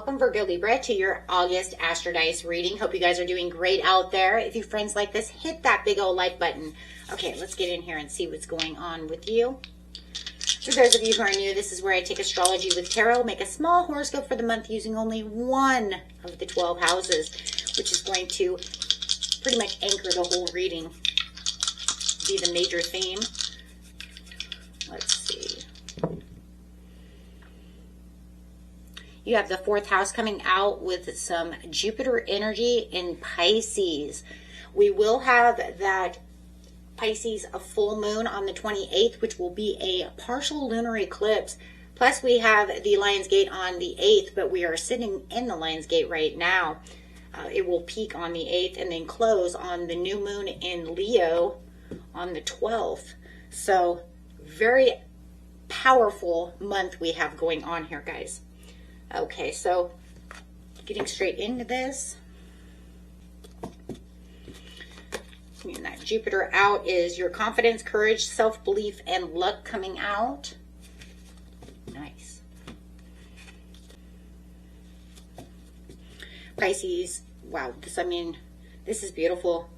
Welcome, Virgo, Libra, to your August Astrodice reading. Hope you guys are doing great out there. If you friends like this, hit that big old like button. Okay, let's get in here and see what's going on with you. For those of you who are new, this is where I take astrology with tarot, make a small horoscope for the month using only one of the 12 houses, which is going to pretty much anchor the whole reading, be the major theme. Let's see. You have the 4th house coming out with some Jupiter energy in Pisces. We will have that Pisces a full moon on the 28th, which will be a partial lunar eclipse. Plus we have the Lion's Gate on the 8th, but we are sitting in the Lion's Gate right now. It will peak on the 8th and then close on the new moon in Leo on the 12th. So very powerful month we have going on here, guys. Okay, so getting straight into this. And that Jupiter out is your confidence, courage, self-belief, and luck coming out. Nice. Pisces, wow, this is beautiful.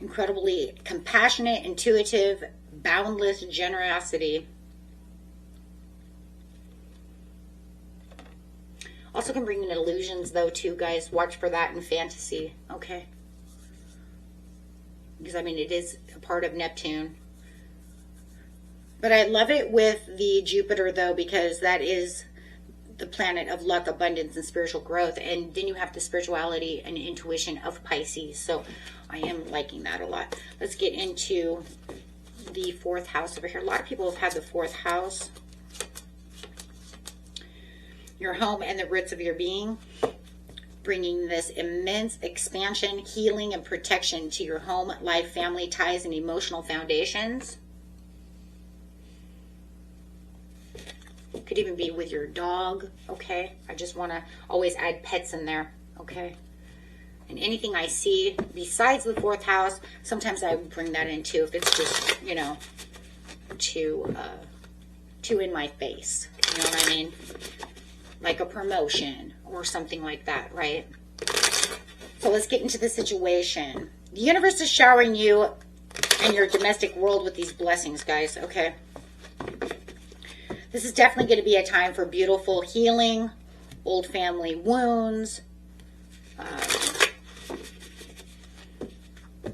Incredibly compassionate, intuitive, boundless generosity. Also can bring in illusions, though, too, guys. Watch for that in fantasy, okay? Because, it is a part of Neptune. But I love it with the Jupiter, though, because that is the planet of luck, abundance, and spiritual growth. And then you have the spirituality and intuition of Pisces. So I am liking that a lot. Let's get into the 4th house over here. A lot of people have had the 4th house. Your home and the roots of your being, bringing this immense expansion, healing, and protection to your home, life, family, ties, and emotional foundations. Could even be with your dog, okay? I just want to always add pets in there, okay? And anything I see besides the 4th house, sometimes I bring that in too, if it's just, too in my face. You know what I mean? Like a promotion or something like that, right? So let's get into the situation. The universe is showering you and your domestic world with these blessings, guys, okay? This is definitely going to be a time for beautiful healing, old family wounds,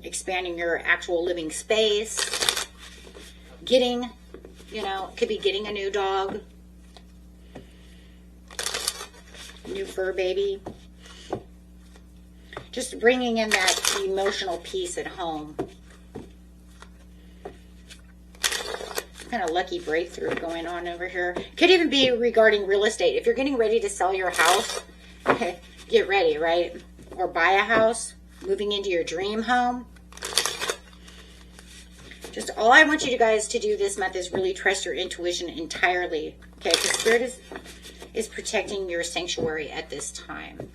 expanding your actual living space, getting, it could be getting a new dog, new fur baby, just bringing in that emotional peace at home. Kind of lucky breakthrough going on over here. Could even be regarding real estate. If you're getting ready to sell your house, get ready, right? Or buy a house, moving into your dream home. Just all I want you guys to do this month is really trust your intuition entirely. Okay, because Spirit is protecting your sanctuary at this time.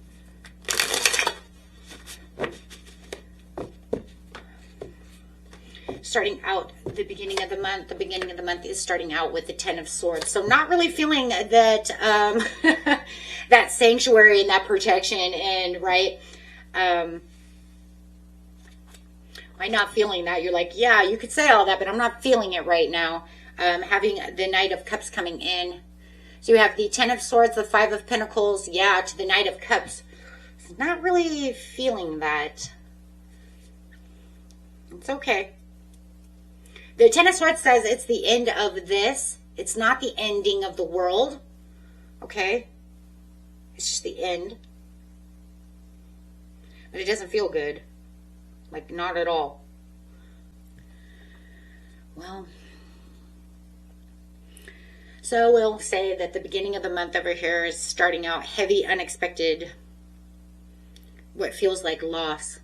Starting out the beginning of the month is starting out with the 10 of Swords. So not really feeling that that sanctuary and that protection, and right, I'm not feeling that. You're like, yeah, you could say all that, but I'm not feeling it right now. Having the Knight of Cups coming in. So you have the 10 of Swords, the 5 of Pentacles, yeah, to the Knight of Cups. Not really feeling that. It's okay. The 10 of Swords says it's the end of this. It's not the ending of the world. Okay? It's just the end. But it doesn't feel good. Like, not at all. Well, so we'll say that the beginning of the month over here is starting out heavy, unexpected, what feels like loss.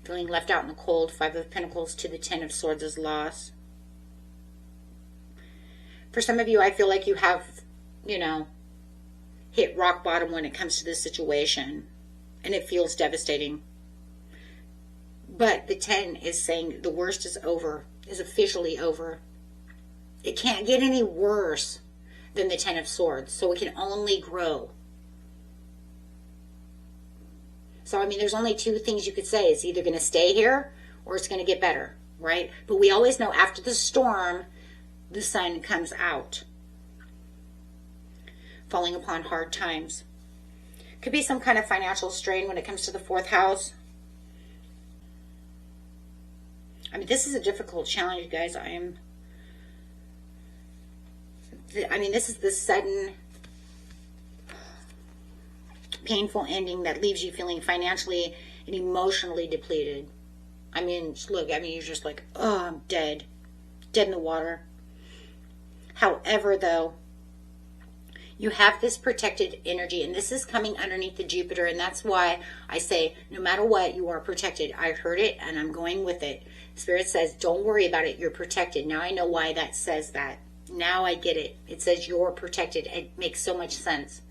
Feeling left out in the cold. 5 of Pentacles to the 10 of Swords is loss. For some of you, I feel like you have, hit rock bottom when it comes to this situation. And it feels devastating. But the 10 is saying the worst is over. Is officially over. It can't get any worse. than the Ten of Swords. So it can only grow. So, I mean, there's only two things you could say. It's either going to stay here or it's going to get better, right? But we always know after the storm, the sun comes out. Falling upon hard times. Could be some kind of financial strain when it comes to the 4th house. I mean, this is a difficult challenge, you guys. I mean, this is the sudden, painful ending that leaves you feeling financially and emotionally depleted. I mean, look, I mean, you're just like, oh, I'm dead. Dead in the water. However, though, you have this protected energy, and this is coming underneath the Jupiter, and that's why I say, no matter what, you are protected. I heard it, and I'm going with it. Spirit says, don't worry about it. You're protected. Now I know why that says that. Now I get it. It says you're protected. It makes so much sense.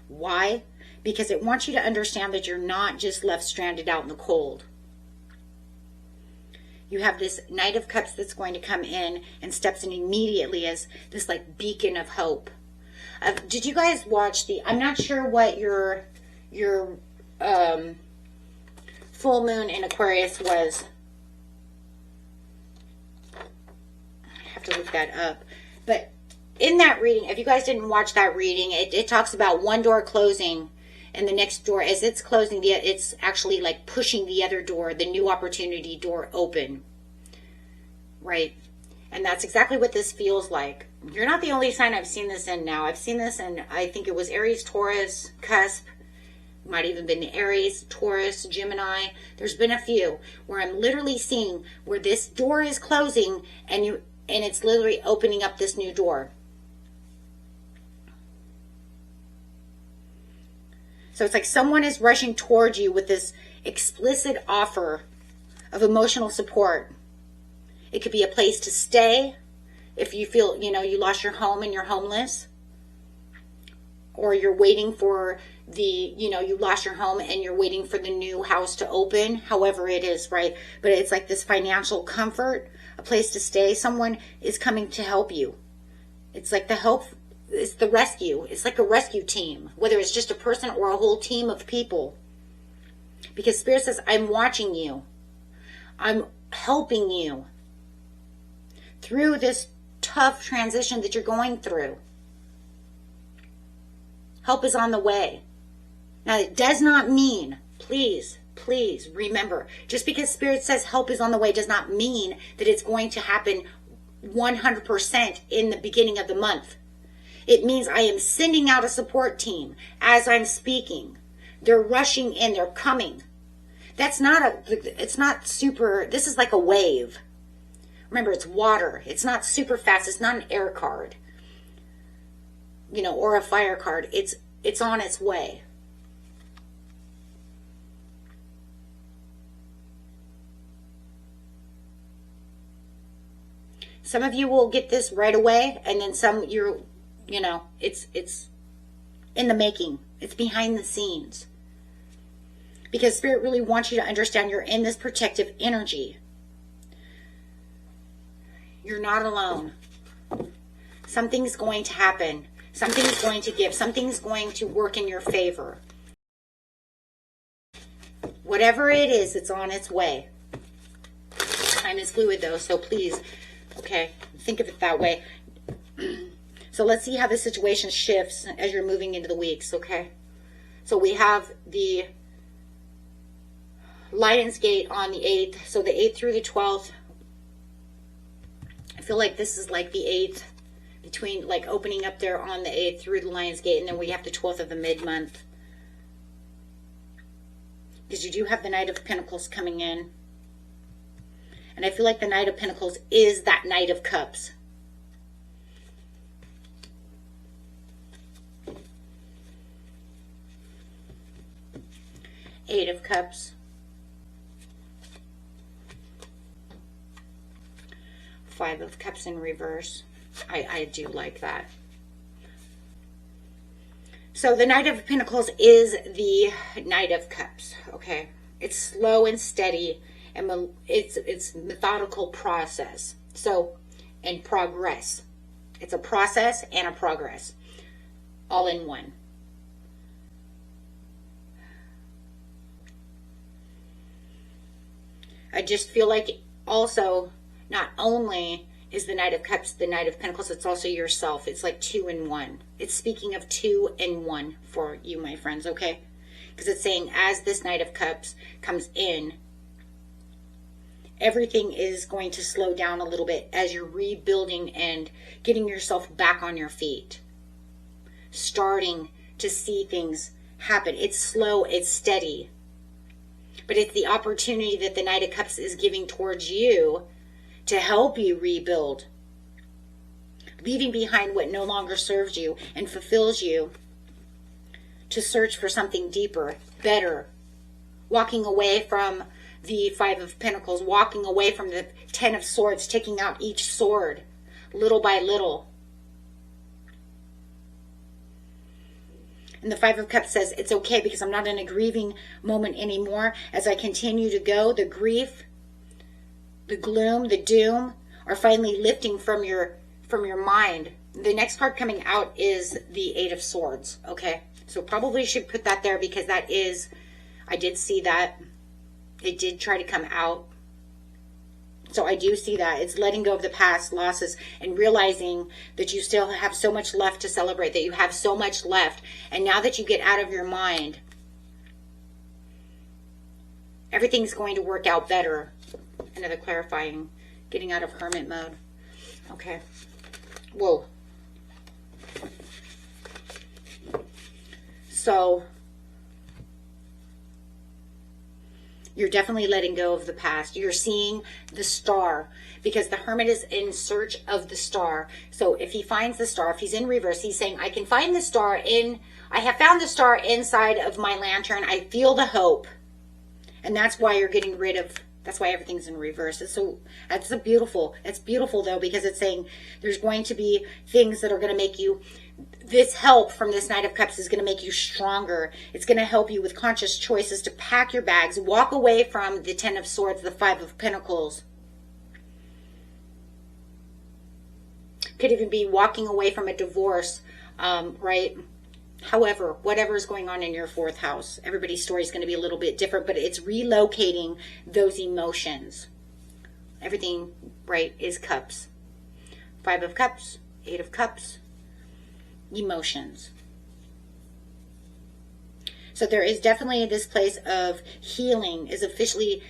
Why? Because it wants you to understand that you're not just left stranded out in the cold. You have this Knight of Cups that's going to come in and steps in immediately as this like beacon of hope. Did you guys watch the, I'm not sure what your full moon in Aquarius was. I have to look that up. But in that reading, if you guys didn't watch that reading, it talks about one door closing and the next door, as it's closing, it's actually like pushing the other door, the new opportunity door open. Right? And that's exactly what this feels like. You're not the only sign I've seen this in now. I've seen this in, I think it was Aries, Taurus, Cusp. Might even been Aries, Taurus, Gemini. There's been a few where I'm literally seeing where this door is closing and it's literally opening up this new door. So it's like someone is rushing towards you with this explicit offer of emotional support. It could be a place to stay if you feel, you lost your home and you're homeless. Or you're waiting for you lost your home and you're waiting for the new house to open. However it is, right? But it's like this financial comfort, a place to stay. Someone is coming to help you. It's like the help. It's the rescue. It's like a rescue team, whether it's just a person or a whole team of people. Because Spirit says, I'm watching you. I'm helping you through this tough transition that you're going through. Help is on the way. Now, it does not mean, please remember, just because Spirit says help is on the way does not mean that it's going to happen 100% in the beginning of the month. It means I am sending out a support team as I'm speaking. They're rushing in. They're coming. It's not super, this is like a wave. Remember, it's water. It's not super fast. It's not an air card, or a fire card. It's on its way. Some of you will get this right away, and then some it's in the making. It's behind the scenes. Because Spirit really wants you to understand you're in this protective energy. You're not alone. Something's going to happen. Something's going to give. Something's going to work in your favor. Whatever it is, it's on its way. Time is fluid though, so please, okay, think of it that way. So let's see how the situation shifts as you're moving into the weeks, okay? So we have the Lion's Gate on the 8th. So the 8th through the 12th. I feel like this is like the 8th, between like opening up there on the 8th through the Lion's Gate, and then we have the 12th of the mid-month. Because you do have the Knight of Pentacles coming in. And I feel like the Knight of Pentacles is that Knight of Cups. Eight of Cups. Five of Cups in reverse. I do like that. So the Knight of Pentacles is the Knight of Cups, okay? It's slow and steady, and it's methodical process. So, and progress. It's a process and a progress, all in one. I just feel like also, not only is the Knight of Cups the Knight of Pentacles, it's also yourself. It's like 2 in 1. It's speaking of 2 in 1 for you, my friends, okay? Because it's saying as this Knight of Cups comes in, everything is going to slow down a little bit as you're rebuilding and getting yourself back on your feet. Starting to see things happen. It's slow, it's steady. But it's the opportunity that the Knight of Cups is giving towards you to help you rebuild. Leaving behind what no longer serves you and fulfills you to search for something deeper, better. Walking away from the 5 of Pentacles, walking away from the 10 of Swords, taking out each sword little by little. And the 5 of Cups says, it's okay because I'm not in a grieving moment anymore. As I continue to go, the grief, the gloom, the doom are finally lifting from your mind. The next card coming out is the 8 of Swords, okay? So probably should put that there because that is, I did see that. It did try to come out. So I do see that. It's letting go of the past losses and realizing that you still have so much left to celebrate, that you have so much left. And now that you get out of your mind, everything's going to work out better. Another clarifying, getting out of hermit mode. Okay. Whoa. So you're definitely letting go of the past. You're seeing the star because the hermit is in search of the star. So if he finds the star, if he's in reverse, he's saying, I can find the star I have found the star inside of my lantern. I feel the hope. And that's why you're getting rid of, that's why everything's in reverse. It's beautiful though, because it's saying there's going to be things that are going to make you, this help from this Knight of Cups is going to make you stronger. It's going to help you with conscious choices to pack your bags, walk away from the 10 of Swords, the 5 of Pentacles. Could even be walking away from a divorce, right? However, whatever is going on in your 4th house, everybody's story is going to be a little bit different, but it's relocating those emotions. Everything, right, is cups. 5 of Cups, 8 of Cups. Emotions. So there is definitely this place of healing is officially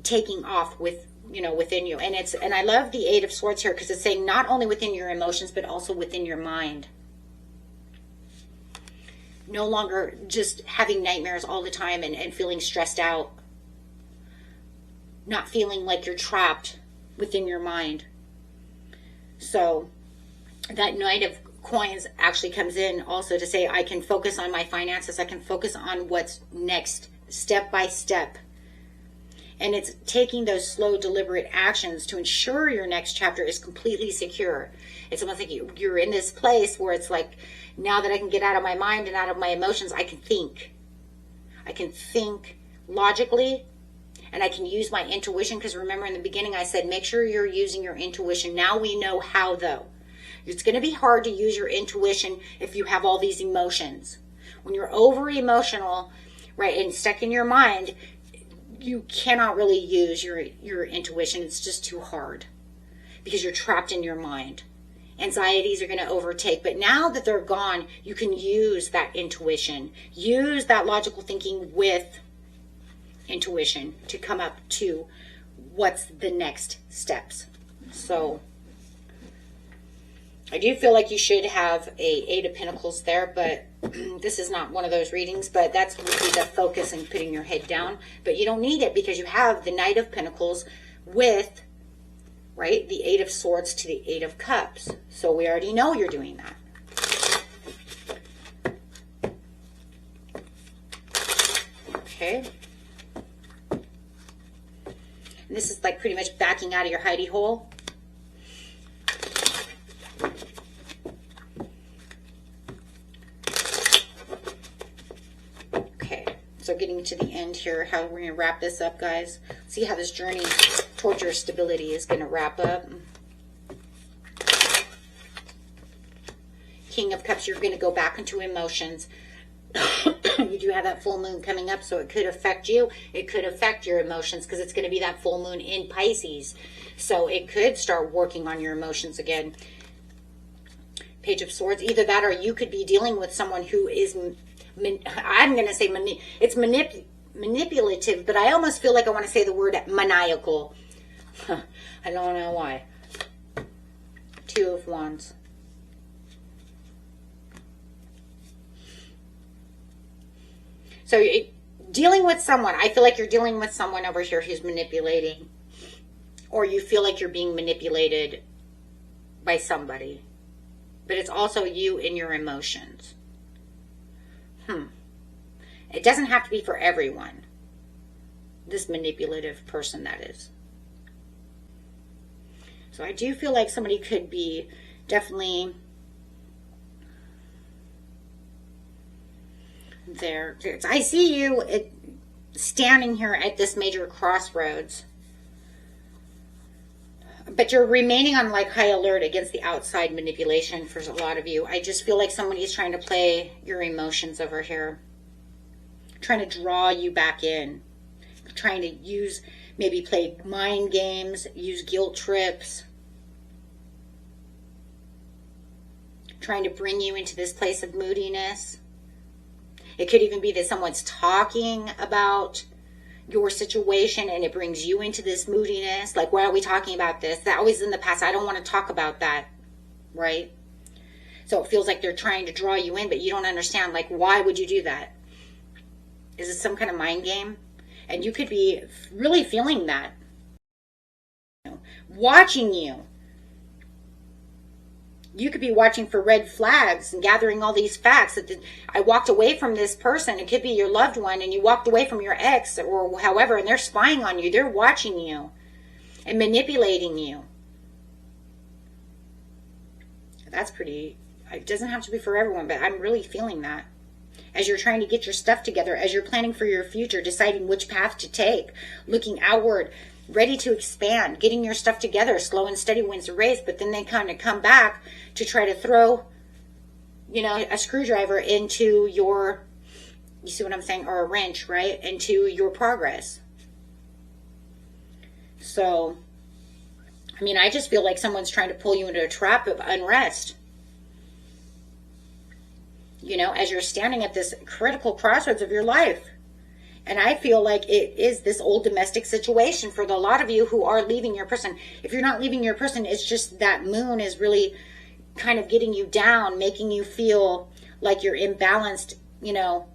taking off within you. And I love the 8 of Swords here because it's saying not only within your emotions, but also within your mind. No longer just having nightmares all the time and feeling stressed out. Not feeling like you're trapped within your mind. So that Knight of Coins actually comes in also to say I can focus on my finances. I can focus on what's next, step by step. And it's taking those slow, deliberate actions to ensure your next chapter is completely secure. It's almost like you're in this place where it's like, now that I can get out of my mind and out of my emotions, I can think. I can think logically, and I can use my intuition, because remember in the beginning I said make sure you're using your intuition. Now we know how, though. It's going to be hard to use your intuition if you have all these emotions. When you're over emotional, right, and stuck in your mind, you cannot really use your intuition. It's just too hard because you're trapped in your mind. Anxieties are going to overtake. But now that they're gone, you can use that intuition. Use that logical thinking with intuition to come up to what's the next steps. So I do feel like you should have a 8 of Pentacles there, but this is not one of those readings, but that's really the focus and putting your head down. But you don't need it because you have the Knight of Pentacles with, right, the 8 of Swords to the 8 of Cups. So we already know you're doing that. Okay. And this is like pretty much backing out of your hidey hole. Okay, so getting to the end here, how we're going to wrap this up, guys. See how this journey towards your stability is going to wrap up. King of Cups, you're going to go back into emotions. You do have that full moon coming up, so it could affect you. It could affect your emotions because it's going to be that full moon in Pisces. So it could start working on your emotions again. Page of Swords. Either that or you could be dealing with someone who is, I'm going to say it's manipulative, but I almost feel like I want to say the word maniacal. I don't know why. Two of Wands. So dealing with someone, I feel like you're dealing with someone over here who's manipulating, or you feel like you're being manipulated by somebody, but it's also you and your emotions. It doesn't have to be for everyone. This manipulative person, that is. So I do feel like somebody could be definitely there. I see you standing here at this major crossroads, but you're remaining on like high alert against the outside manipulation for a lot of you. I just feel like somebody is trying to play your emotions over here, trying to draw you back in, trying to use, maybe play mind games, use guilt trips, trying to bring you into this place of moodiness. It could even be that someone's talking about your situation and it brings you into this moodiness. Like, why are we talking about this? That was in the past. I don't want to talk about that, right? So it feels like they're trying to draw you in, but you don't understand. Like, why would you do that? Is it some kind of mind game? And you could be really feeling that. Watching you. You could be watching for red flags and gathering all these facts that I walked away from this person. It could be your loved one, and you walked away from your ex or however, and they're spying on you. They're watching you and manipulating you. That's pretty, it doesn't have to be for everyone, but I'm really feeling that. As you're trying to get your stuff together, as you're planning for your future, deciding which path to take, looking outward, ready to expand, getting your stuff together, slow and steady wins the race, but then they kind of come back to try to throw, you know, a screwdriver into your, you see what I'm saying, or a wrench, right, into your progress. So, I mean, I just feel like someone's trying to pull you into a trap of unrest. You know, as you're standing at this critical crossroads of your life. And I feel like it is this old domestic situation for a lot of you who are leaving your person. If you're not leaving your person, it's just that moon is really kind of getting you down, making you feel like you're imbalanced, you know,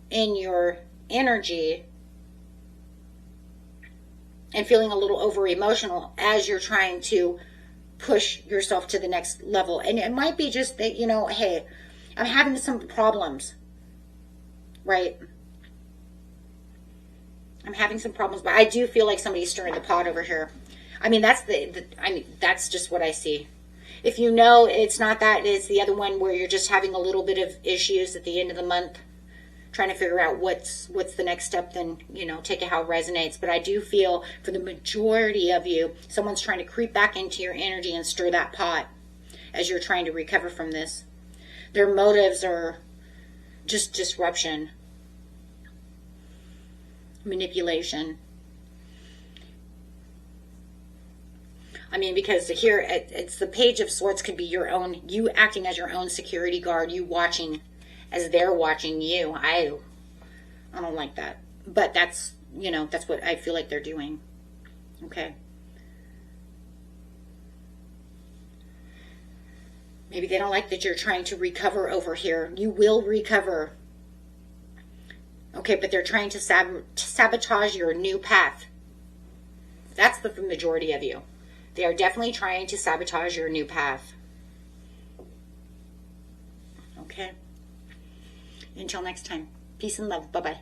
in your energy, and feeling a little over emotional as you're trying to push yourself to the next level. And it might be just that, you know, hey, I'm having some problems, right? I'm having some problems, but I do feel like somebody's stirring the pot over here. I mean, that's that's just what I see. If you know it's not that, it's the other one where you're just having a little bit of issues at the end of the month, trying to figure out what's the next step, then, you know, take it how it resonates. But I do feel for the majority of you, someone's trying to creep back into your energy and stir that pot as you're trying to recover from this. Their motives are just disruption, manipulation. I mean, because here it's the Page of Swords could be your own, you acting as your own security guard, you watching as they're watching you. I don't like that, but that's, you know, that's what I feel like they're doing. Okay. Maybe they don't like that you're trying to recover over here. You will recover. Okay, but they're trying to sabotage your new path. That's the majority of you. They are definitely trying to sabotage your new path. Okay. Until next time. Peace and love. Bye-bye.